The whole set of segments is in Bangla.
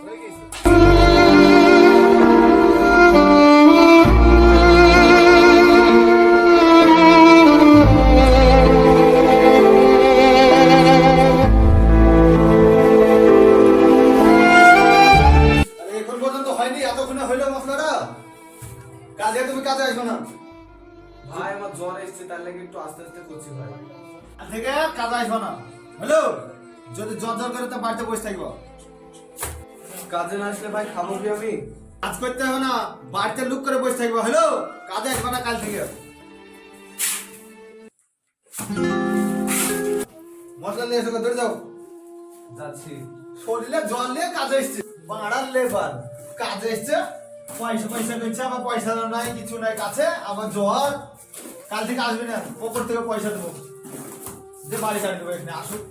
হয়ে গেছে। এখন পর্যন্ত হয়নি, এতক্ষণে হইলো মশলাটা। কাজে তুমি কাজে আসো না ভাই, আমার জ্বর এসেছে, তার লাগে একটু আস্তে আস্তে করছি ভাই। থেকে কাজে আসবো না। হ্যালো, যদি জ্বর জ্বর করে তো বাড়িতে বসে থাকবো। কাজে না আসলে ভাই খাবো কি আমি? কাজ করতে হবে না, বাড়িতে লুক করে বসে থাকবো। হ্যালো, কাজে আসবো না কাল থেকে। মশলা নিয়ে এসো, ধরে যাও। যাচ্ছি। শরীরে জল নিয়ে কাজে এসছে, বাড়ার লেবার কাজে এসছে। পয়সা পয়সা করছে, আবার পয়সা নাই, কিছু নাই কাছে, আবার জ্বর। কাল থেকে আসবে না, ওপর থেকে পয়সা দেবো, যে বাড়ি কাটি দেবো। এখানে আসুক।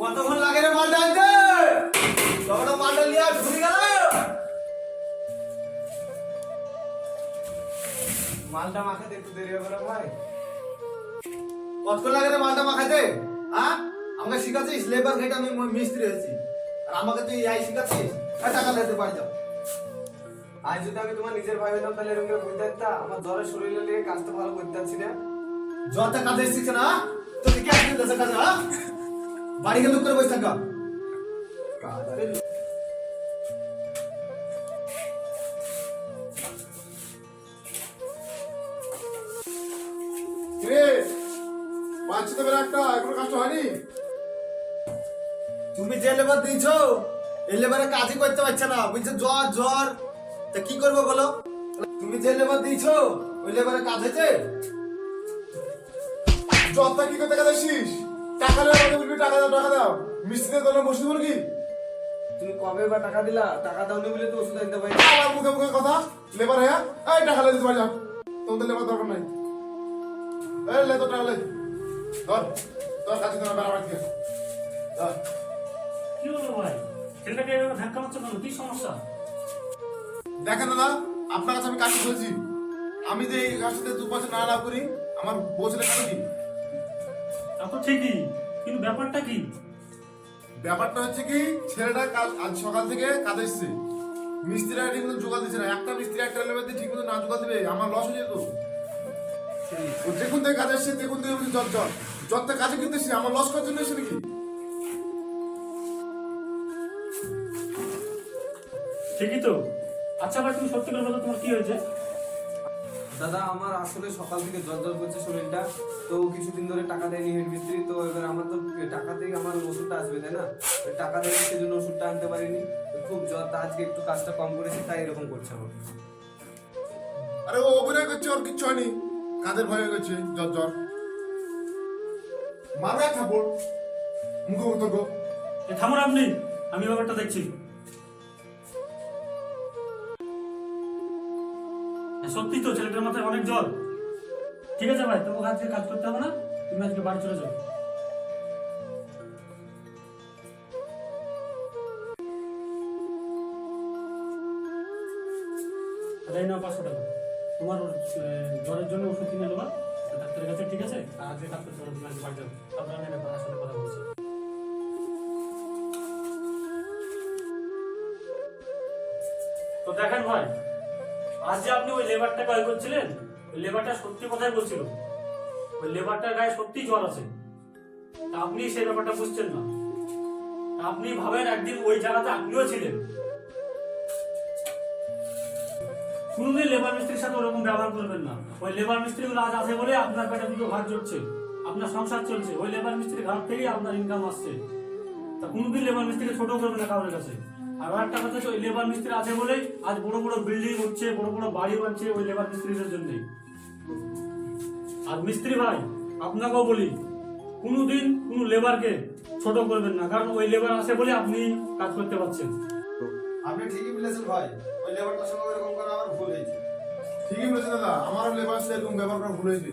কতক্ষণ লাগে রে মালটা আনতে? তখন মালটা নিয়ে ঘুরে গেল। মালটা মাখাতে একটু দেরি হবে না ভাই? কতক্ষণ লাগে রে মালটা মাখাতে? হ্যাঁ, আমাকে শিখাচ্ছিস? লেবার ঘেটে আমি মিস্ত্রি হয়েছি, আর আমাকে তুই এই শিখাচ্ছিস? টাকা দিতে পারি যাও। আজ যদি আমি তোমার নিজের ভাই হতাম তাহলে এরকম করে বলতে পারতা? আমার জ্বরের শরীরে লেগে কাজটা ভালো করতে পারছি না। জ্বরটা কাজে এসেছে না, তো কি আসবে দেশে কাজে? হ্যাঁ, বাড়ি গেলে করে বসে থাকা। তুমি যে লেবার দিয়েছো, এই লেবারে কাজই করতে পারছে না, বুঝছো? জ্বর জ্বর, তা কি করবো বলো? তুমি যে লেবার দিয়েছো, ওই লেবারে কাজ হয়েছে? জবটা কি করতে গেছিস? টাকা দাও, আমাকে বলবি টাকা দাও, টাকা দাও। মিস্ত্রিদের দলে বসে বল কি? তুমি কবে বা টাকা দিলা? টাকা দাওনি বলে তো ওষুধ আনতে পারি। আমার মুখে মুখে কথা, লেবার হ্যাঁ? এই টাকা লে দিতে পারি, যাও। তোমাদের লেবার দরকার নাই। এই লে তো টাকা লে। ধর, তোর কাছে তোর বেড়া দিয়ে। ধর। কি হলো ভাই? ছেলেটাকে এভাবে ধাক্কা মারছো কেন? কি সমস্যা? দেখেন দাদা, আপনার কাছে আমি কাজ বলছি। আমি যে এই কাজটাতে 2 বছর না লাভ করি, আমার বউ ছেলে কেন কি? তা তো ঠিকই, কিন্তু ব্যাপারটা কি? ব্যাপারটা হচ্ছে কি, ছেলেটা কাল আজ সকাল থেকে কাজে এসছে। মিস্ত্রিরা ঠিক মতো জোগাড় দিচ্ছে না। একটা মিস্ত্রি একটা লেবার দিয়ে ঠিক মতো না জোগাড় দেবে, আমার লস হয়ে যেত। ও দেখুন থেকে কাজে এসছে, দেখুন থেকে জ্বর জ্বর জ্বরটা কাজে কিন্তু এসছে, আমার লস করার জন্য এসে নাকি? ঠিকই তো। আচ্ছা ভাই, তুমি সত্যি করে বলো, তোমার কি হয়েছে? দাদা, আমার আসলে সকাল থেকে জ্বর জ্বর করছে শরীরটা। তো কিছুদিন ধরে টাকা দেয়নি হেড মিস্ত্রি। তো এবার আমার তো টাকাতেই আমার ওষুধটা আসবে, তাই না? টাকা দেয়নি, সেজন্য ওষুধটা আনতে পারিনি। তো খুব জ্বর, তা আজকে একটু কাজটা কম করেছি, তাই এরকম করছে আমার। আরে ও অভিনয় করছে, ওর কিচ্ছু হয়নি। কাজের ভয় হয়ে গেছে, জ্বর জ্বর মারা খাবো মুখে উতর্ক। থামুন আপনি, আমি ব্যাপারটা দেখছি। সত্যি তো ছেলেটার মাথায় অনেক জ্বর। ঠিক আছে ভাই, তোমাকে আজকে কাজ করতে হবে না, তুমি আজকে বাড়ি চলে যাও। এই নাও 500 টাকা। তোমার জ্বরের জন্য ওষুধ কিনে নেবা ডাক্তারের কাছে, ঠিক আছে? আর আজকে কাজ করতে হবে, তুমি আজকে বাড়ি যাও। আপনারা আমি আপনার সাথে কথা বলছি। তো দেখেন ভাই, আজ যে আপনি ওই লেবারটা ক্রয় করছিলেন, ওই লেবারটা সত্যি কথাই বলছিল, ওই লেবারটার গায়ে সত্যি জ্বর আছে। তা আপনি সেই ব্যাপারটা বুঝছেন না। তা আপনি ভাবেন একদিন ওই জায়গাতে আপনিও ছিলেন। কোনোদিন লেবার মিস্ত্রির সাথে ওরকম ব্যবহার করবেন না। ওই লেবার মিস্ত্রিগুলো আজ আছে বলে আপনার পেটে দুটো ভাত জড়ছে, আপনার সংসার চলছে, ওই লেবার মিস্ত্রির ঘাট থেকেই আপনার ইনকাম আসছে। তা কোনোদিন লেবার মিস্ত্রিকে ছোট করবে না কারোর কাছে। আর একটা কথা হচ্ছে, ওই লেবার মিস্ত্রি আছে বলেই আজ বড় বড় বিল্ডিং হচ্ছে, বড় বড় বাড়ি বানছে ওই লেবার মিস্ত্রিদের জন্যই। আর মিস্ত্রি ভাই, আপনাকেও বলি, কোনোদিন কোনো লেবারকে ছোট করবেন না, কারণ ওই লেবার আছে বলে আপনি কাজ করতে পারছেন। আপনি ঠিকই বলেছেন ভাই, ওই লেবারটার সঙ্গে এরকম করা আমার ভুল হয়েছে। ঠিকই বলেছে দাদা, আমারও লেবার এরকম ব্যবহার করা ভুল হয়েছে।